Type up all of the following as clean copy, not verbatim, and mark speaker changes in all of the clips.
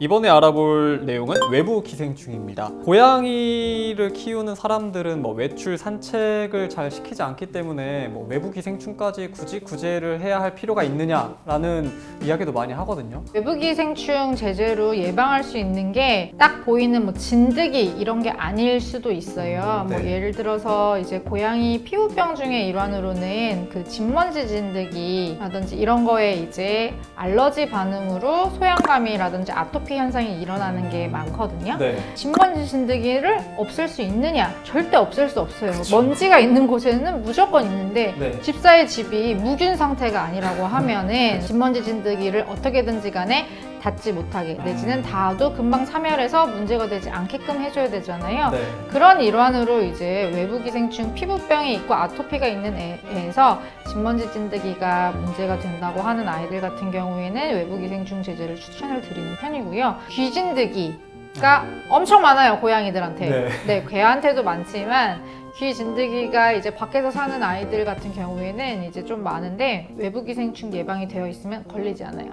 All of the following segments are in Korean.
Speaker 1: 이번에 알아볼 내용은 외부 기생충입니다. 고양이를 키우는 사람들은 외출 산책을 잘 시키지 않기 때문에 외부 기생충까지 굳이 구제를 해야 할 필요가 있느냐라는 이야기도 많이 하거든요.
Speaker 2: 외부 기생충 제재로 예방할 수 있는 게 딱 보이는 진드기 이런 게 아닐 수도 있어요.
Speaker 1: 네.
Speaker 2: 예를 들어서 이제 고양이 피부병 중에 일환으로는 그 진먼지 진드기라든지 이런 거에 이제 알러지 반응으로 소양감이라든지 아토피 현상이 일어나는 게 많거든요.
Speaker 1: 네.
Speaker 2: 진먼지 진드기를 없앨 수 있느냐? 절대 없앨 수 없어요.
Speaker 1: 그쵸.
Speaker 2: 먼지가 있는 곳에는 무조건 있는데
Speaker 1: 네.
Speaker 2: 집사의 집이 무균 상태가 아니라고 하면은 진먼지 진드기를 어떻게든지 간에 닿지 못하게 내지는 닿아도 금방 사멸해서 문제가 되지 않게끔 해줘야 되잖아요.
Speaker 1: 네.
Speaker 2: 그런 일환으로 이제 외부 기생충 피부병이 있고 아토피가 있는 애에서 진먼지 진드기가 문제가 된다고 하는 아이들 같은 경우에는 외부 기생충 제재를 추천을 드리는 편이고요. 귀진드기가 엄청 많아요, 고양이들한테. 네, 개한테도 많지만 귀 진드기가 이제 밖에서 사는 아이들 같은 경우에는 이제 좀 많은데 외부 기생충 예방이 되어 있으면 걸리지 않아요.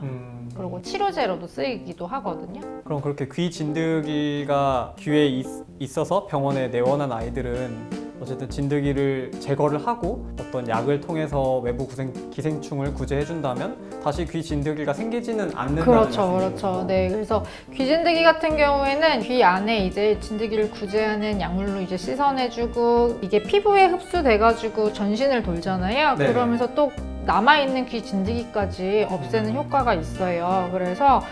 Speaker 2: 그리고 치료제로도 쓰이기도 하거든요.
Speaker 1: 그럼 그렇게 귀 진드기가 귀에 있어서 병원에 내원한 아이들은 어쨌든 진드기를 제거를 하고 어떤 약을 통해서 외부 기생충을 구제해준다면 다시 귀 진드기가 생기지는 않는다는
Speaker 2: 그렇죠,
Speaker 1: 말씀이죠.
Speaker 2: 그렇죠. 네, 그래서 귀 진드기 같은 경우에는 귀 안에 이제 진드기를 구제하는 약물로 이제 씻어내주고 이게 피부에 흡수돼가지고 전신을 돌잖아요.
Speaker 1: 네.
Speaker 2: 그러면서 또 남아있는 귀 진드기까지 없애는 효과가 있어요. 그래서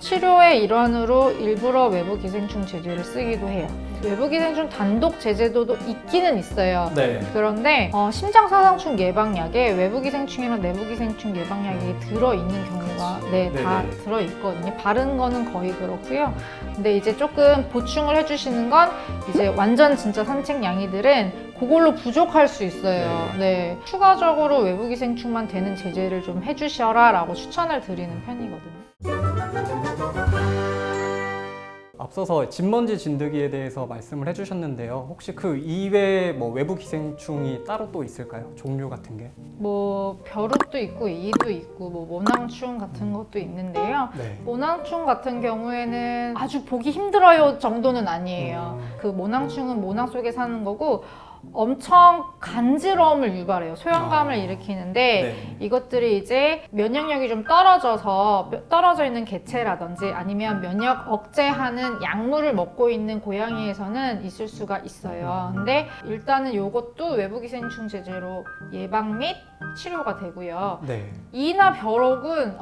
Speaker 2: 치료의 일환으로 일부러 외부 기생충 제제를 쓰기도 해요. 외부 기생충 단독 제제도도 있기는 있어요.
Speaker 1: 네.
Speaker 2: 그런데 심장사상충 예방약에 외부 기생충이랑 내부 기생충 예방약이 들어있는 경우가 다
Speaker 1: 네네.
Speaker 2: 들어있거든요. 바른 거는 거의 그렇고요. 근데 이제 조금 보충을 해주시는 건 이제 완전 진짜 산책양이들은 그걸로 부족할 수 있어요. 네. 추가적으로 외부 기생충만 되는 제제를 좀 해주셔라 라고 추천을 드리는 편이거든요.
Speaker 1: 앞서서 진먼지 진드기에 대해서 말씀을 해주셨는데요. 혹시 그 이외에 외부 기생충이 따로 또 있을까요? 종류 같은 게?
Speaker 2: 벼룩도 있고 이도 있고 모낭충 같은 것도 있는데요.
Speaker 1: 네.
Speaker 2: 모낭충 같은 경우에는 아주 보기 힘들어요 정도는 아니에요. 그 모낭충은 모낭 속에 사는 거고 엄청 간지러움을 유발해요. 소양감을 일으키는데
Speaker 1: 네.
Speaker 2: 이것들이 이제 면역력이 좀 떨어져 있는 개체라든지 아니면 면역 억제하는 약물을 먹고 있는 고양이에서는 있을 수가 있어요. 근데 일단은 이것도 외부 기생충 제제로 예방 및 치료가 되고요.
Speaker 1: 네.
Speaker 2: 이나 벼룩은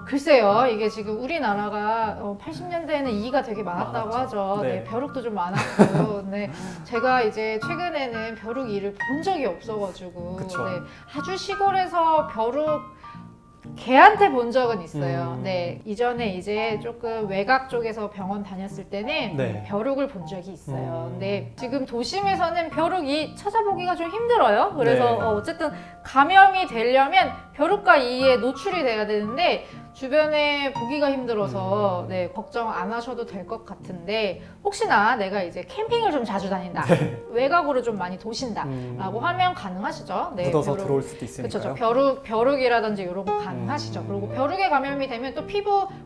Speaker 2: 글쎄요. 이게 지금 우리나라가 80년대에는 이가 되게 많았다고 하죠.
Speaker 1: 네.
Speaker 2: 네, 벼룩도 좀 많았고. 네, 제가 이제 최근에는 벼룩 이를 본 적이 없어가지고
Speaker 1: 그쵸.
Speaker 2: 네, 아주 시골에서 벼룩 개한테 본 적은 있어요. 네, 이전에 이제 조금 외곽 쪽에서 병원 다녔을 때는
Speaker 1: 네.
Speaker 2: 벼룩을 본 적이 있어요. 근데 지금 도심에서는 벼룩이 찾아보기가 좀 힘들어요. 그래서
Speaker 1: 네.
Speaker 2: 어쨌든 감염이 되려면 벼룩과 이에 노출이 돼야 되는데 주변에 보기가 힘들어서 네, 걱정 안 하셔도 될 것 같은데 혹시나 내가 이제 캠핑을 좀 자주 다닌다, 외곽으로 좀 많이 도신다 라고 하면 가능하시죠. 네,
Speaker 1: 묻어서 들어올 수도
Speaker 2: 그렇죠.
Speaker 1: 있으니까요.
Speaker 2: 벼룩이라든지 이런 거 가능하시죠. 그리고 벼룩에 감염이 되면 또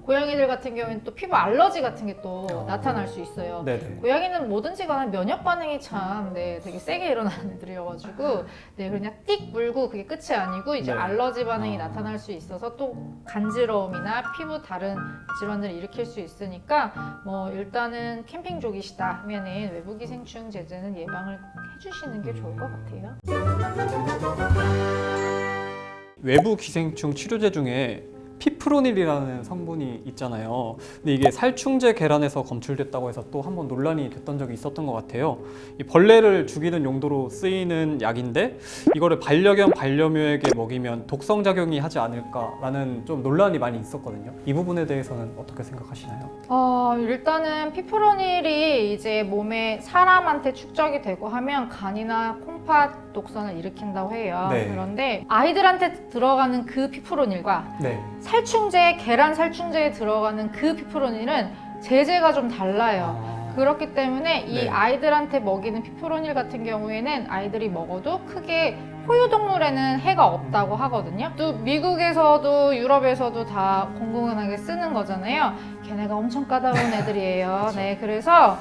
Speaker 2: 고양이들 같은 경우에는 또 피부 알러지 같은 게 또 나타날 수 있어요.
Speaker 1: 네네.
Speaker 2: 고양이는 뭐든지 간에 면역 반응이 참 되게 세게 일어나는 애들이어가지고 그냥 띡 물고 그게 끝이 아니고 이제
Speaker 1: 네.
Speaker 2: 알러지 반응이 나타날 수 있어서 또 간지러움이나 피부 다른 질환들을 일으킬 수 있으니까 일단은 캠핑족이시다 하면은 외부 기생충 제제는 예방을 해주시는 게 좋을 것 같아요.
Speaker 1: 외부 기생충 치료제 중에 피프로닐이라는 성분이 있잖아요. 근데 이게 살충제 계란에서 검출됐다고 해서 또 한번 논란이 됐던 적이 있었던 것 같아요. 이 벌레를 죽이는 용도로 쓰이는 약인데 이거를 반려견, 반려묘에게 먹이면 독성 작용이 하지 않을까라는 좀 논란이 많이 있었거든요. 이 부분에 대해서는 어떻게 생각하시나요?
Speaker 2: 일단은 피프로닐이 이제 몸에 사람한테 축적이 되고 하면 간이나 콩팥 독성을 일으킨다고 해요.
Speaker 1: 네.
Speaker 2: 그런데 아이들한테 들어가는 그 피프로닐과
Speaker 1: 네.
Speaker 2: 살충제, 계란 살충제에 들어가는 그 피프로닐은 제제가 좀 달라요. 그렇기 때문에 이
Speaker 1: 네.
Speaker 2: 아이들한테 먹이는 피프로닐 같은 경우에는 아이들이 먹어도 크게 포유동물에는 해가 없다고 하거든요. 또 미국에서도 유럽에서도 다 공공연하게 쓰는 거잖아요. 걔네가 엄청 까다로운 애들이에요. 네, 그래서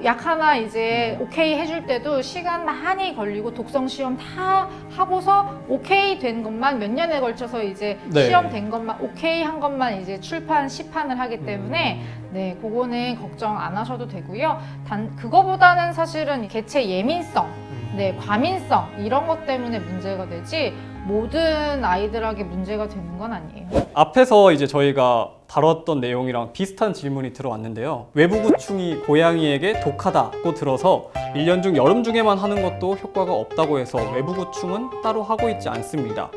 Speaker 2: 약 하나 이제 오케이 해줄 때도 시간 많이 걸리고 독성 시험 다 하고서 오케이 된 것만 몇 년에 걸쳐서 이제
Speaker 1: 네.
Speaker 2: 시험 된 것만 오케이 한 것만 이제 출판 시판을 하기 때문에 네, 그거는 걱정 안 하셔도 되고요. 단 그거보다는 사실은 개체 예민성, 네, 과민성 이런 것 때문에 문제가 되지 모든 아이들에게 문제가 되는 건 아니에요.
Speaker 1: 앞에서 이제 저희가 다뤘던 내용이랑 비슷한 질문이 들어왔는데요. 외부구충이 고양이에게 독하다고 들어서 1년 중 여름 중에만 하는 것도 효과가 없다고 해서 외부구충은 따로 하고 있지 않습니다.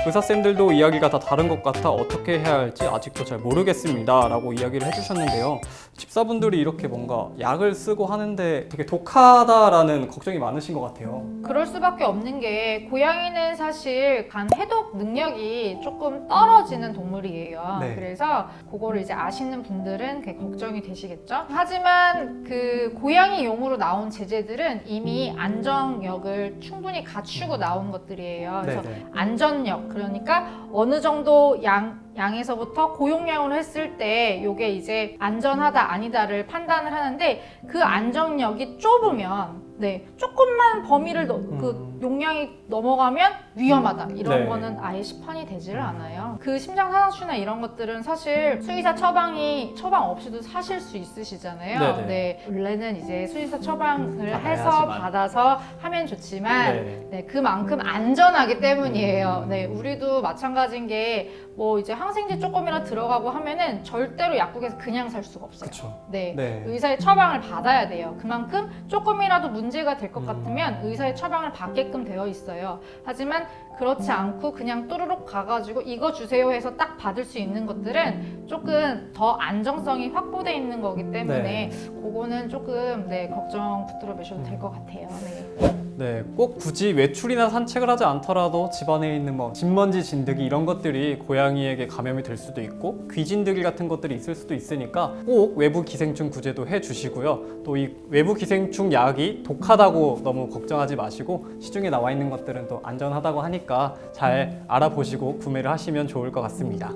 Speaker 1: 의사쌤들도 이야기가 다 다른 것 같아 어떻게 해야 할지 아직도 잘 모르겠습니다 라고 이야기를 해주셨는데요. 집사분들이 이렇게 뭔가 약을 쓰고 하는데 되게 독하다라는 걱정이 많으신 것 같아요.
Speaker 2: 그럴 수밖에 없는 게 고양이는 사실 간 해독 능력이 조금 떨어지는 동물이에요.
Speaker 1: 네.
Speaker 2: 그래서 그거를 이제 아시는 분들은 그게 걱정이 되시겠죠. 하지만 그 고양이용으로 나온 제재들은 이미 안정력을 충분히 갖추고 나온 것들이에요. 그래서
Speaker 1: 네네.
Speaker 2: 안전력, 그러니까 어느 정도 양에서부터 고용량으로 했을 때 이게 이제 안전하다 아니다를 판단을 하는데 그 안정력이 좁으면 네, 조금만 범위를 그 용량이 넘어가면 위험하다 이런
Speaker 1: 네.
Speaker 2: 거는 아예 시판이 되지를 않아요. 그 심장사상추나 이런 것들은 사실 수의사 처방 없이도 사실 수 있으시잖아요.
Speaker 1: 네네.
Speaker 2: 네, 원래는 이제 수의사 처방을 해서
Speaker 1: 받아야지만.
Speaker 2: 받아서 하면 좋지만
Speaker 1: 네.
Speaker 2: 네, 그만큼 안전하기 때문이에요. 네, 우리도 마찬가지인 게 뭐 이제 항생제 조금이라 들어가고 하면은 절대로 약국에서 그냥 살 수가 없어요.
Speaker 1: 그렇죠.
Speaker 2: 네,
Speaker 1: 네.
Speaker 2: 의사의 처방을 받아야 돼요. 그만큼 조금이라도 문제가 될 것 같으면 의사의 처방을 받게끔 되어 있어요. 하지만 그렇지 않고 그냥 또르륵 가가지고 이거 주세요 해서 딱 받을 수 있는 것들은 조금 더 안정성이 확보되어 있는 거기 때문에 그거는 조금 네, 걱정 붙들어 매셔도 될 것 같아요. 네.
Speaker 1: 네, 꼭 굳이 외출이나 산책을 하지 않더라도 집안에 있는 뭐 진먼지, 진드기 이런 것들이 고양이에게 감염이 될 수도 있고 귀진드기 같은 것들이 있을 수도 있으니까 꼭 외부 기생충 구제도 해주시고요. 또 이 외부 기생충 약이 독하다고 너무 걱정하지 마시고 시중에 나와 있는 것들은 또 안전하다고 하니까 잘 알아보시고 구매를 하시면 좋을 것 같습니다.